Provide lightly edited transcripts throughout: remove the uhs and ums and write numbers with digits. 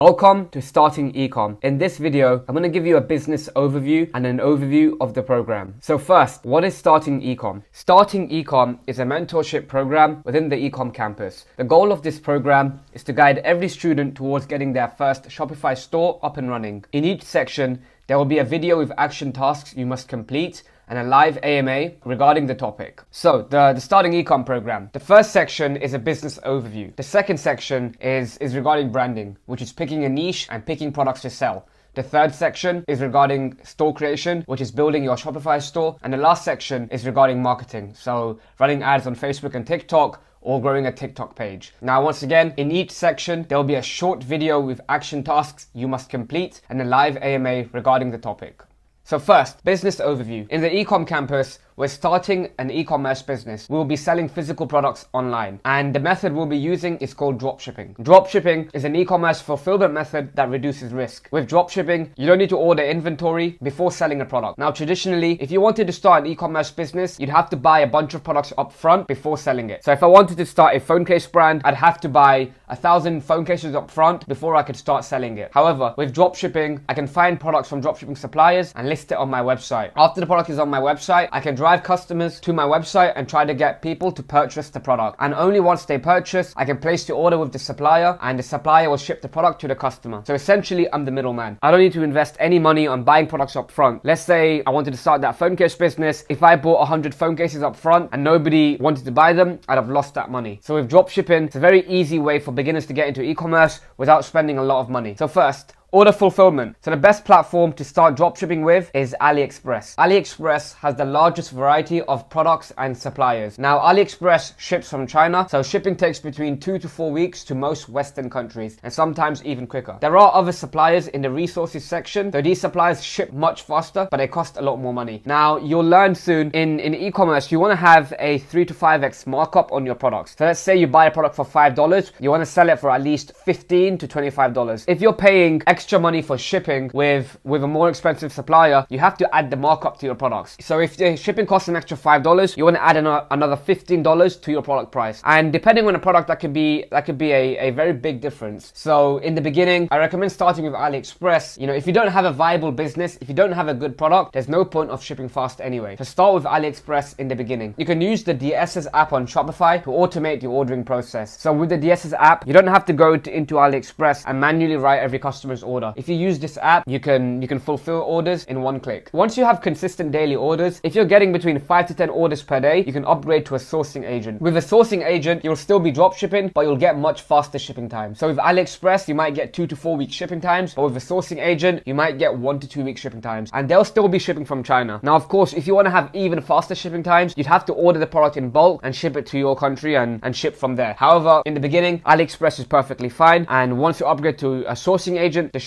Welcome to Starting Ecom. In this video, I'm going to give you a business overview and an overview of the program. So first, what is Starting Ecom? Starting Ecom is a mentorship program within the Ecom campus. The goal of this program is to guide every student towards getting their first Shopify store up and running. In each section, there will be a video with action tasks you must complete and a live AMA regarding the topic. So, the Starting Ecom program. The first section is a business overview. The second section is regarding branding, which is picking a niche and picking products to sell. The third section is regarding store creation, which is building your Shopify store. And the last section is regarding marketing. So, running ads on Facebook and TikTok, or growing a TikTok page. Now, once again, in each section, there will be a short video with action tasks you must complete and a live AMA regarding the topic. So first, business overview. In the Ecom campus, we're starting an e-commerce business. We'll be selling physical products online. And the method we'll be using is called dropshipping. Dropshipping is an e-commerce fulfillment method that reduces risk. With dropshipping, you don't need to order inventory before selling a product. Now, traditionally, if you wanted to start an e-commerce business, you'd have to buy a bunch of products up front before selling it. So if I wanted to start a phone case brand, I'd have to buy 1,000 phone cases up front before I could start selling it. However, with dropshipping, I can find products from dropshipping suppliers and list it on my website. After the product is on my website, I can drive customers to my website and try to get people to purchase the product. And only once they purchase, I can place the order with the supplier and the supplier will ship the product to the customer. So essentially, I'm the middleman. I don't need to invest any money on buying products up front. Let's say I wanted to start that phone case business. If I bought 100 phone cases up front and nobody wanted to buy them, I'd have lost that money. So with dropshipping, it's a very easy way for beginners to get into e-commerce without spending a lot of money. So first, order fulfillment. So the best platform to start dropshipping with is AliExpress. AliExpress has the largest variety of products and suppliers. Now, AliExpress ships from China, so shipping takes between 2 to 4 weeks to most Western countries, and sometimes even quicker. There are other suppliers in the resources section, though these suppliers ship much faster, but they cost a lot more money. Now, you'll learn soon, in e-commerce, you want to have a 3 to 5x markup on your products. So let's say you buy a product for $5, you want to sell it for at least $15 to $25. If you're paying extra money for shipping with a more expensive supplier, you have to add the markup to your products. So if the shipping costs an extra $5, you want to add another $15 to your product price. And depending on the product, that could be a very big difference. So in the beginning, I recommend starting with AliExpress. You know, if you don't have a viable business, if you don't have a good product, there's no point of shipping fast anyway. So start with AliExpress in the beginning. You can use the DSS app on Shopify to automate the ordering process. So with the DSS app, you don't have to go into AliExpress and manually write every customer's order. If you use this app, you can fulfill orders in one click. Once you have consistent daily orders, if you're getting between 5 to 10 orders per day, you can upgrade to a sourcing agent. With a sourcing agent, you'll still be drop shipping, but you'll get much faster shipping times. So with AliExpress, you might get 2 to 4 week shipping times, but with a sourcing agent, you might get 1 to 2 week shipping times, and they'll still be shipping from China. Now, of course, if you want to have even faster shipping times, you'd have to order the product in bulk and ship it to your country and ship from there. However, in the beginning, AliExpress is perfectly fine, and once you upgrade to a sourcing agent, the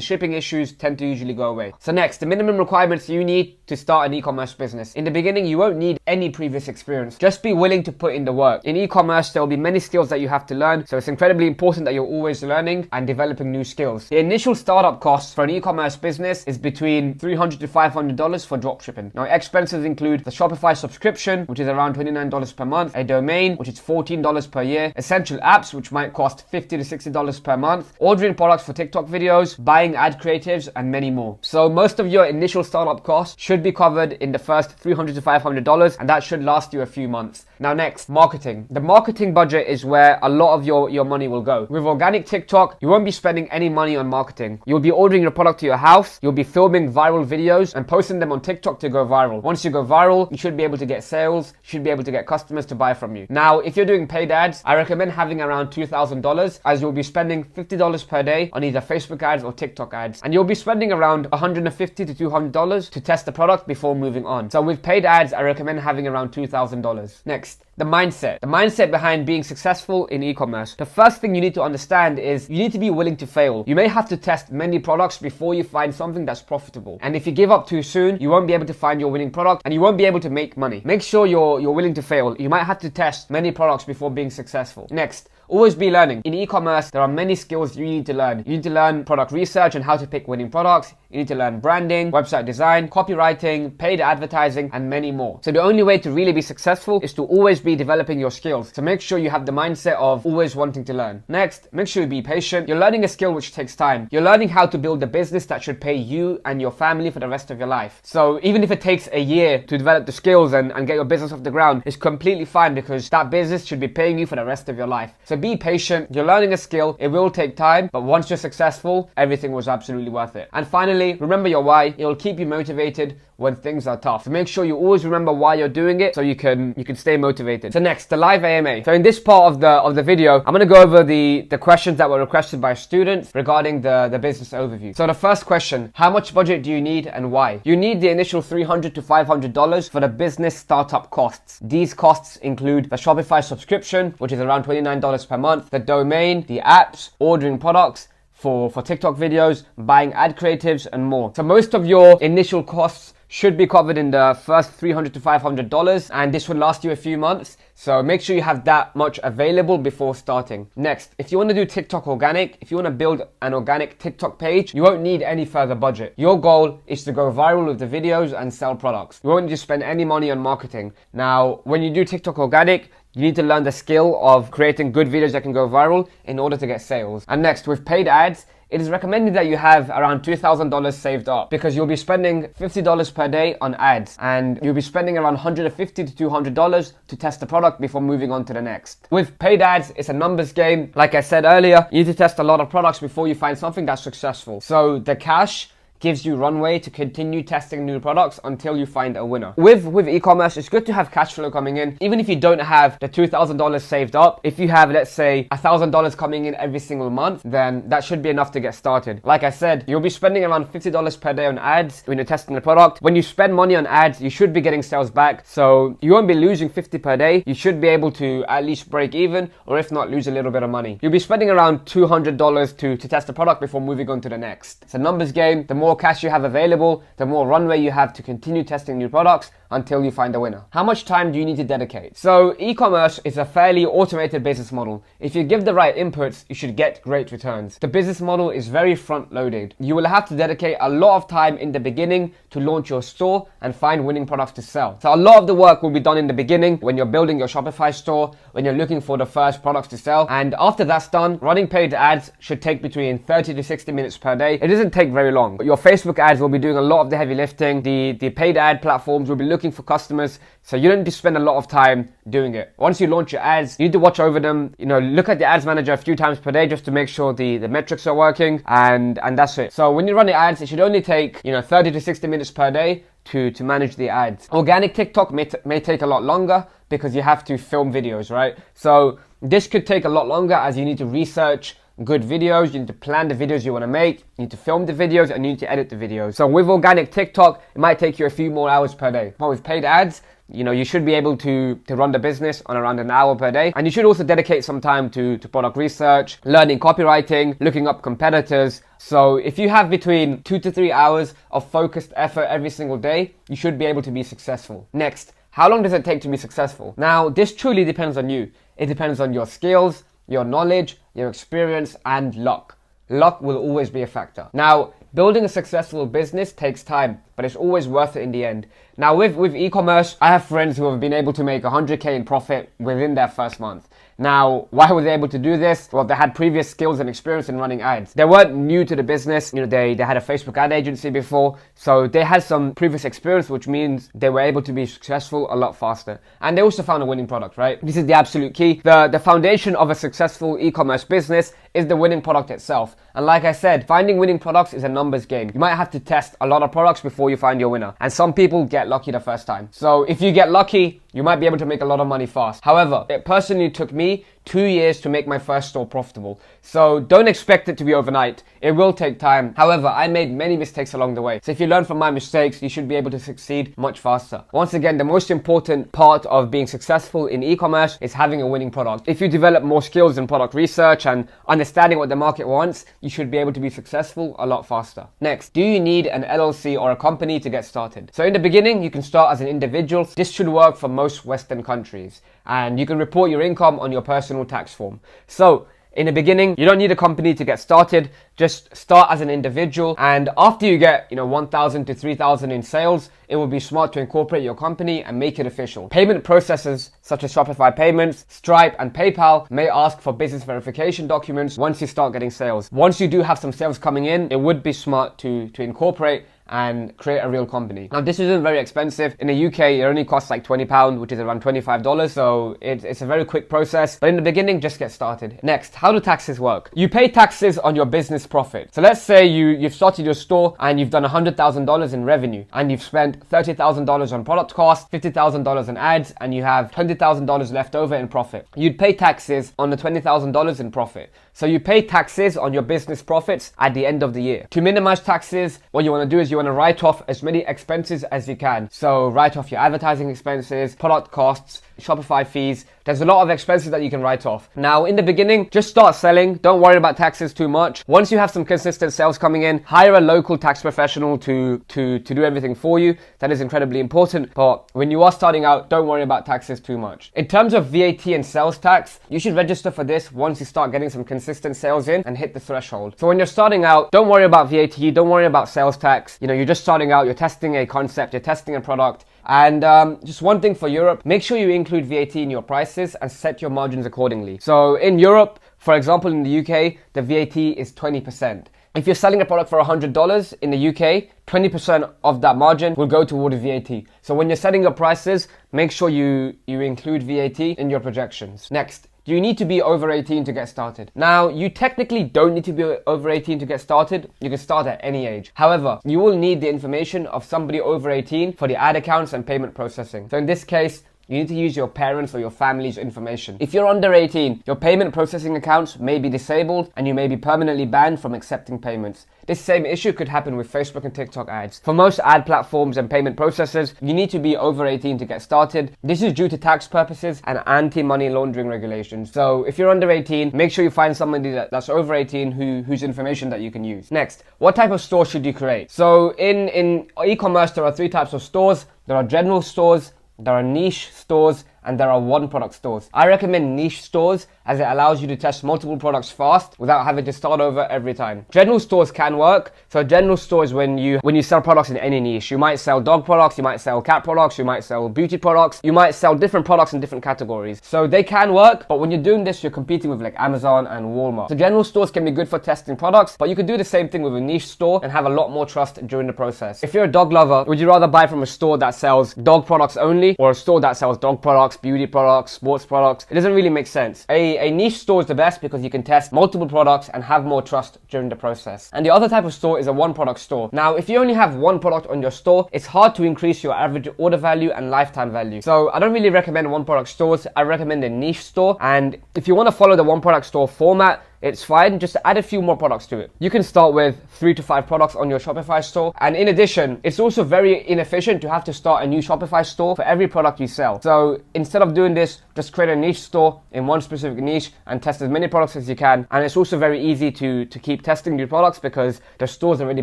shipping issues tend to usually go away. So next, the minimum requirements you need to start an e-commerce business. In the beginning, you won't need any previous experience. Just be willing to put in the work. In e-commerce, there will be many skills that you have to learn, so it's incredibly important that you're always learning and developing new skills. The initial startup cost for an e-commerce business is between $300 to $500 for dropshipping. Now, expenses include the Shopify subscription, which is around $29 per month, a domain, which is $14 per year, essential apps, which might cost $50 to $60 per month, ordering products for TikTok videos, buying ad creatives, and many more. So most of your initial startup costs should be covered in the first $300 to $500, and that should last you a few months. Now next, marketing. The marketing budget is where a lot of your money will go. With organic TikTok, you won't be spending any money on marketing. You'll be ordering your product to your house, you'll be filming viral videos and posting them on TikTok to go viral. Once you go viral, you should be able to get sales, you should be able to get customers to buy from you. Now, if you're doing paid ads, I recommend having around $2,000, as you'll be spending $50 per day on either Facebook ads or TikTok ads. And you'll be spending around $150 to $200 to test the product before moving on. So with paid ads, I recommend having around $2,000. Next, the mindset. The mindset behind being successful in e-commerce. The first thing you need to understand is you need to be willing to fail. You may have to test many products before you find something that's profitable. And if you give up too soon, you won't be able to find your winning product and you won't be able to make money. Make sure you're willing to fail. You might have to test many products before being successful. Next, always be learning. In e-commerce, there are many skills you need to learn. You need to learn product research and how to pick winning products. You need to learn branding, website design, copywriting, paid advertising, and many more. So the only way to really be successful is to always be developing your skills. So make sure you have the mindset of always wanting to learn. Next, make sure you be patient. You're learning a skill which takes time. You're learning how to build a business that should pay you and your family for the rest of your life. So even if it takes a year to develop the skills and get your business off the ground, it's completely fine because that business should be paying you for the rest of your life. So be patient. You're learning a skill. It will take time, but once you're successful, everything was absolutely worth it. And finally, remember your why. It will keep you motivated when things are tough. So make sure you always remember why you're doing it so you can stay motivated. So next, the live AMA. So in this part of the video, I'm going to go over the questions that were requested by students regarding the business overview. So the first question, how much budget do you need and why? You need the initial $300 to $500 for the business startup costs. These costs include the Shopify subscription, which is around $29 per month, the domain, the apps, ordering products, for TikTok videos, buying ad creatives, and more. So most of your initial costs should be covered in the first $300 to $500, and this will last you a few months. So make sure you have that much available before starting. Next, if you want to do TikTok organic, if you want to build an organic TikTok page, you won't need any further budget. Your goal is to go viral with the videos and sell products. You won't need to spend any money on marketing. Now, when you do TikTok organic, you need to learn the skill of creating good videos that can go viral in order to get sales. And next, with paid ads, it is recommended that you have around $2,000 saved up because you'll be spending $50 per day on ads and you'll be spending around $150 to $200 to test the product before moving on to the next. With paid ads, it's a numbers game. Like I said earlier, you need to test a lot of products before you find something that's successful. So the cash gives you runway to continue testing new products until you find a winner. With e-commerce, it's good to have cash flow coming in. Even if you don't have the $2,000 saved up, if you have, let's say, $1,000 coming in every single month, then that should be enough to get started. Like I said, you'll be spending around $50 per day on ads when you're testing the product. When you spend money on ads, you should be getting sales back. So you won't be losing $50 per day. You should be able to at least break even, or if not, lose a little bit of money. You'll be spending around $200 to test the product before moving on to the next. It's a numbers game. The more cash you have available, the more runway you have to continue testing new products until you find a winner. How much time do you need to dedicate? So e-commerce is a fairly automated business model. If you give the right inputs, you should get great returns. The business model is very front loaded. You will have to dedicate a lot of time in the beginning to launch your store and find winning products to sell. So a lot of the work will be done in the beginning when you're building your Shopify store, when you're looking for the first products to sell. And after that's done, running paid ads should take between 30 to 60 minutes per day. It doesn't take very long. Your Facebook ads will be doing a lot of the heavy lifting. The paid ad platforms will be looking for customers, so you don't need to spend a lot of time doing it. Once you launch your ads, you need to watch over them. Look at the ads manager a few times per day just to make sure the metrics are working, and that's it. So when you run the ads, it should only take 30 to 60 minutes per day to manage the ads. Organic TikTok may take a lot longer because you have to film videos, right? So this could take a lot longer as you need to research good videos, you need to plan the videos you want to make, you need to film the videos, and you need to edit the videos. So with organic TikTok, it might take you a few more hours per day. But with paid ads, you should be able to run the business on around an hour per day. And you should also dedicate some time to product research, learning copywriting, looking up competitors. So if you have between 2 to 3 hours of focused effort every single day, you should be able to be successful. Next, how long does it take to be successful? Now, this truly depends on you. It depends on your skills, your knowledge, your experience, and luck. Luck will always be a factor. Now, building a successful business takes time, but it's always worth it in the end. Now, with e-commerce, I have friends who have been able to make 100K in profit within their first month. Now, why were they able to do this? Well, they had previous skills and experience in running ads. They weren't new to the business. They had a Facebook ad agency before. So they had some previous experience, which means they were able to be successful a lot faster. And they also found a winning product, right? This is the absolute key. The foundation of a successful e-commerce business is the winning product itself. And like I said, finding winning products is a numbers game. You might have to test a lot of products before you find your winner. And some people get lucky the first time. So if you get lucky, you might be able to make a lot of money fast. However, it personally took me 2 years to make my first store profitable. So don't expect it to be overnight. It will take time. However, I made many mistakes along the way. So if you learn from my mistakes, you should be able to succeed much faster. Once again, the most important part of being successful in e-commerce is having a winning product. If you develop more skills in product research and understanding what the market wants, you should be able to be successful a lot faster. Next, do you need an LLC or a company to get started? So in the beginning, you can start as an individual. This should work for most Western countries. And you can report your income on your personal tax form. So in the beginning, you don't need a company to get started. Just start as an individual, and after you get 1,000 to 3,000 in sales, it will be smart to incorporate your company and make it official. Payment processors such as Shopify Payments, Stripe, and PayPal may ask for business verification documents once you start getting sales. Once you do have some sales coming in, it would be smart to incorporate and create a real company. Now, this isn't very expensive. In the UK, it only costs like £20, which is around $25. So it's a very quick process. But in the beginning, just get started. Next, how do taxes work? You pay taxes on your business profit. So let's say you've started your store and you've done $100,000 in revenue, and you've spent $30,000 on product costs, $50,000 in ads, and you have $20,000 left over in profit. You'd pay taxes on the $20,000 in profit. So you pay taxes on your business profits at the end of the year. To minimize taxes, what you want to do is you want to write off as many expenses as you can. So write off your advertising expenses, product costs, Shopify fees. There's a lot of expenses that you can write off. Now, in the beginning, just start selling. Don't worry about taxes too much. Once you have some consistent sales coming in, hire a local tax professional to do everything for you. That is incredibly important. But when you are starting out, don't worry about taxes too much. In terms of VAT and sales tax, you should register for this once you start getting some consistent sales in and hit the threshold. So when you're starting out, don't worry about VAT, don't worry about sales tax. You're just starting out, you're testing a concept, you're testing a product. And just one thing for Europe, make sure you include VAT in your prices and set your margins accordingly. So in Europe, for example, in the UK, the VAT is 20%. If you're selling a product for $100 in the UK, 20% of that margin will go toward VAT. So when you're setting your prices, make sure you include VAT in your projections. Next, do you need to be over 18 to get started? Now, you technically don't need to be over 18 to get started. You can start at any age. However, you will need the information of somebody over 18 for the ad accounts and payment processing. So in this case, you need to use your parents or your family's information. If you're under 18, your payment processing accounts may be disabled and you may be permanently banned from accepting payments. This same issue could happen with Facebook and TikTok ads. For most ad platforms and payment processors, you need to be over 18 to get started. This is due to tax purposes and anti-money laundering regulations. So if you're under 18, make sure you find somebody that's over 18 whose information that you can use. Next, what type of store should you create? So in e-commerce, there are three types of stores. There are general stores, there are niche stores, and there are one product stores. I recommend niche stores as it allows you to test multiple products fast without having to start over every time. General stores can work. So a general store is when you sell products in any niche. You might sell dog products, you might sell cat products, you might sell beauty products, you might sell different products in different categories. So they can work, but when you're doing this, you're competing with like Amazon and Walmart. So general stores can be good for testing products, but you could do the same thing with a niche store and have a lot more trust during the process. If you're a dog lover, would you rather buy from a store that sells dog products only or a store that sells dog products, beauty products, sports products? It doesn't really make sense. A niche store is the best because you can test multiple products and have more trust during the process. And the other type of store is a one product store. Now, if you only have one product on your store, it's hard to increase your average order value and lifetime value. So I don't really recommend one product stores. I recommend a niche store. And if you want to follow the one product store format, it's fine, just add a few more products to it. You can start with 3 to 5 products on your Shopify store. And in addition, it's also very inefficient to have to start a new Shopify store for every product you sell. So instead of doing this, just create a niche store in one specific niche and test as many products as you can. And it's also very easy to keep testing new products because the store's already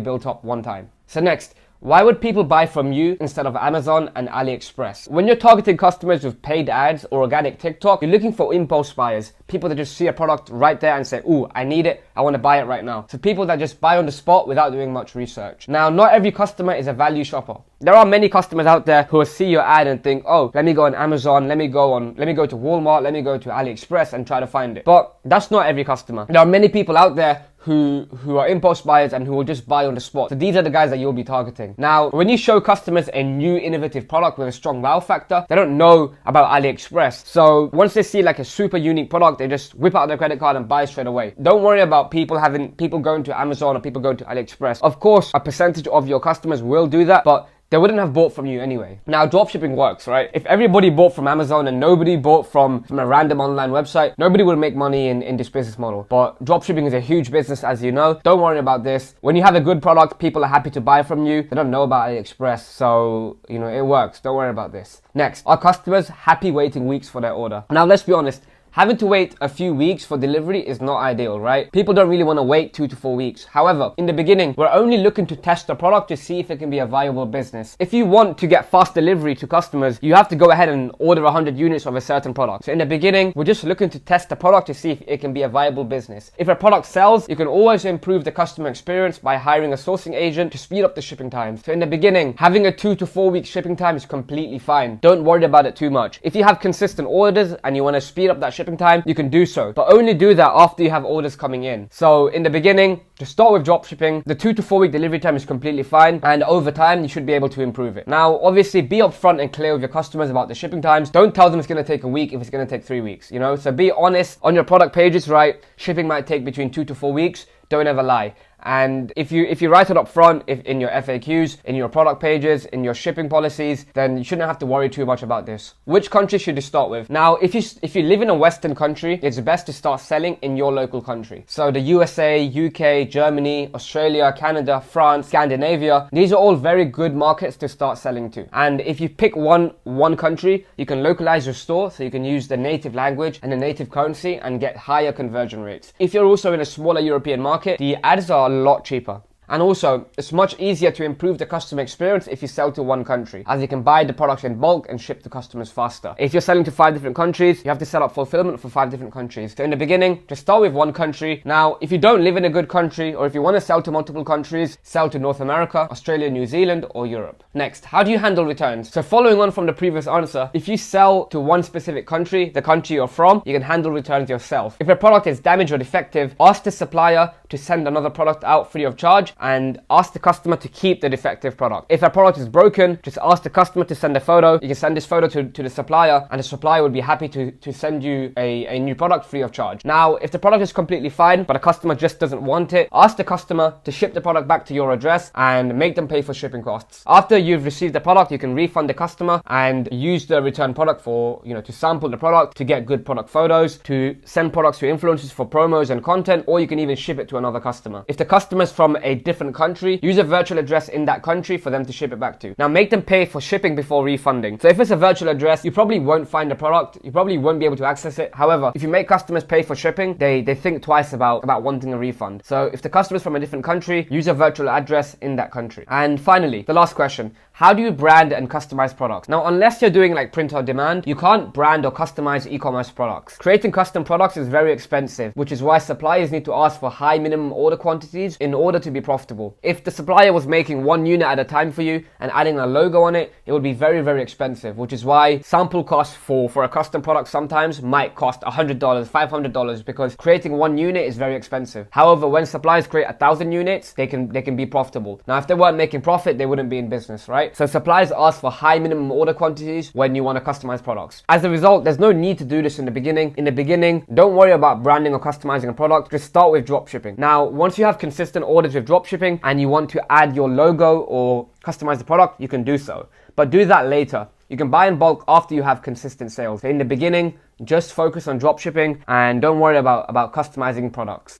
built up one time. So next, why would people buy from you instead of Amazon and AliExpress? When you're targeting customers with paid ads or organic TikTok, you're looking for impulse buyers. People that just see a product right there and say, ooh, I need it, I want to buy it right now. So people that just buy on the spot without doing much research. Now, not every customer is a value shopper. There are many customers out there who will see your ad and think, oh, let me go on Amazon, let me go to Walmart, let me go to AliExpress and try to find it. But that's not every customer. There are many people out there who are impulse buyers and who will just buy on the spot. So these are the guys that you'll be targeting. Now, when you show customers a new innovative product with a strong wow factor, they don't know about AliExpress. So once they see like a super unique product, they just whip out their credit card and buy straight away. Don't worry about people going to Amazon or people going to AliExpress. Of course, a percentage of your customers will do that, but they wouldn't have bought from you anyway. Now, dropshipping works, right? If everybody bought from Amazon and nobody bought from a random online website, nobody will make money in this business model. But dropshipping is a huge business, as you know. Don't worry about this. When you have a good product, people are happy to buy from you. They don't know about AliExpress, so, it works. Don't worry about this. Next, are customers happy waiting weeks for their order? Now, let's be honest. Having to wait a few weeks for delivery is not ideal, right? People don't really want to wait 2 to 4 weeks. However, in the beginning, we're only looking to test the product to see if it can be a viable business. If you want to get fast delivery to customers, you have to go ahead and order 100 units of a certain product. So in the beginning, we're just looking to test the product to see if it can be a viable business. If a product sells, you can always improve the customer experience by hiring a sourcing agent to speed up the shipping times. So in the beginning, having a 2 to 4 week shipping time is completely fine. Don't worry about it too much. If you have consistent orders and you want to speed up that shipping time, you can do so, but only do that after you have orders coming in. So in the beginning, just start with dropshipping. The 2 to 4 week delivery time is completely fine, and over time you should be able to improve it. Now, obviously, be upfront and clear with your customers about the shipping times. Don't tell them it's going to take a week if it's going to take 3 weeks, you know? So be honest on your product pages, right? Shipping might take between 2 to 4 weeks. Don't ever lie. And if you write it up front, if in your FAQs, in your product pages, in your shipping policies, then you shouldn't have to worry too much about this. Which country should you start with? Now, if you live in a Western country, it's best to start selling in your local country. So the USA, UK, Germany, Australia, Canada, France, Scandinavia, these are all very good markets to start selling to. And if you pick one country, you can localize your store so you can use the native language and the native currency and get higher conversion rates. If you're also in a smaller European market, the ads are a lot cheaper. And also, it's much easier to improve the customer experience if you sell to one country, as you can buy the products in bulk and ship to customers faster. If you're selling to 5 different countries, you have to set up fulfillment for 5 different countries. So in the beginning, just start with one country. Now, if you don't live in a good country, or if you want to sell to multiple countries, sell to North America, Australia, New Zealand, or Europe. Next, how do you handle returns? So following on from the previous answer, if you sell to one specific country, the country you're from, you can handle returns yourself. If a product is damaged or defective, ask the supplier to send another product out free of charge, and ask the customer to keep the defective product. If a product is broken, just ask the customer to send a photo. You can send this photo to the supplier, and the supplier would be happy to send you a new product free of charge. Now, if the product is completely fine, but a customer just doesn't want it, ask the customer to ship the product back to your address and make them pay for shipping costs. After you've received the product, you can refund the customer and use the returned product for, to sample the product, to get good product photos, to send products to influencers for promos and content, or you can even ship it to another customer. If the customer's from a different country, use a virtual address in that country for them to ship it back to. Now, make them pay for shipping before refunding. So if it's a virtual address, you probably won't find the product, you probably won't be able to access it. However, if you make customers pay for shipping, they think twice about wanting a refund. So if the customer's from a different country, use a virtual address in that country. And finally, the last question: how do you brand and customize products? Now, unless you're doing like print on demand, you can't brand or customize e-commerce products. Creating custom products is very expensive, which is why suppliers need to ask for high minimum order quantities in order to be profitable. If the supplier was making one unit at a time for you and adding a logo on it, it would be very, very expensive, which is why sample costs for a custom product sometimes might cost $100, $500, because creating one unit is very expensive. However, when suppliers create 1,000 units, they can be profitable. Now, if they weren't making profit, they wouldn't be in business, right? So suppliers ask for high minimum order quantities when you want to customize products. As a result, there's no need to do this in the beginning. In the beginning, don't worry about branding or customizing a product. Just start with dropshipping. Now, once you have consistent orders with dropshipping and you want to add your logo or customize the product, you can do so. But do that later. You can buy in bulk after you have consistent sales. In the beginning, just focus on dropshipping and don't worry about customizing products.